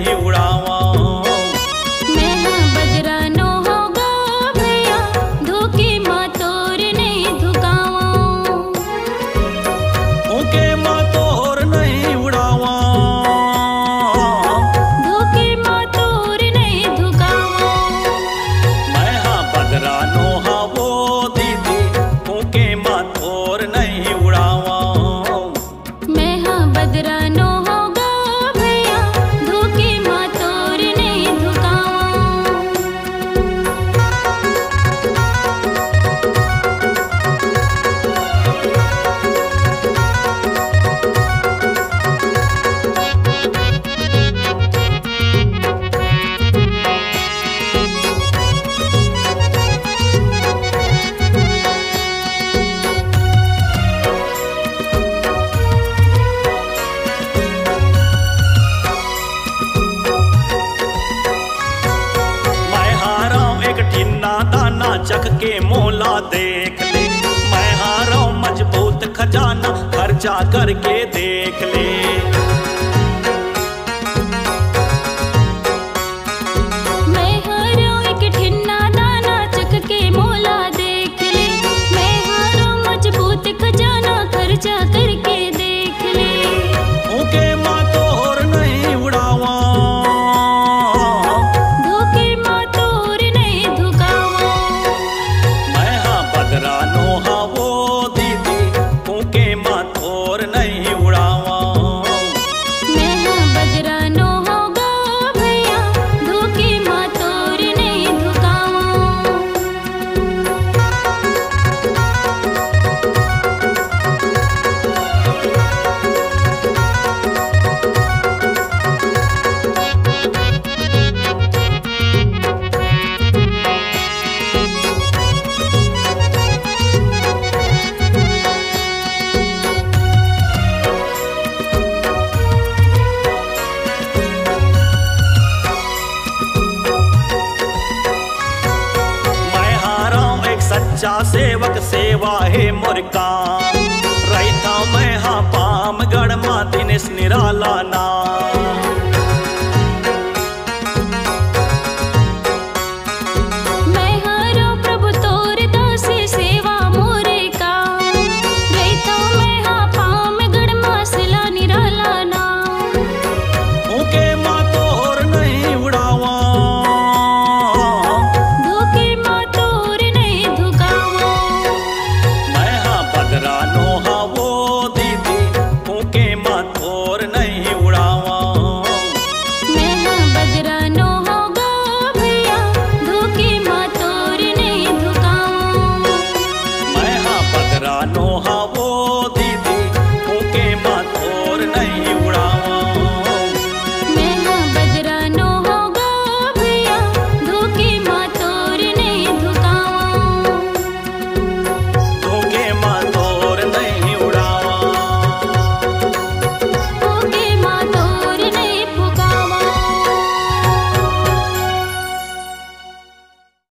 नहीं उड़ावा। मैं बदरा नो होगा भैया धोखे माँ तोर नहीं धुकावा। धोखे माँ तोर नहीं उड़ावा। धोखे माँ तोर नहीं धुकावा। मैं बदरा नो वो दीदी धोखे माँ तोर नहीं उड़ावा। मैं बदरा नो होगा भैया धोखे माँ तोर नहीं धुकावा। ठिन्ना दाना चख के मोला देख ले। मैं हारा मजबूत खजाना खर्चा करके देख ले। मैं हारा एक ठिन्ना दाना चख के मोला देख ले। मैं हारा मजबूत खजाना खर्चा करके देख ले। धोखे माँ तोर नहीं उड़ावा। बदरा नो वो दीदी धोखे माँ तोर नहीं उड़ावा। मैं बदरा नो होगा भैया धोखे माँ तोर नहीं धुकावा। सच्चा सेवक सेवा है मोर काम। रही था मैं पामगढ़ माँ दिनेश निराला नाम।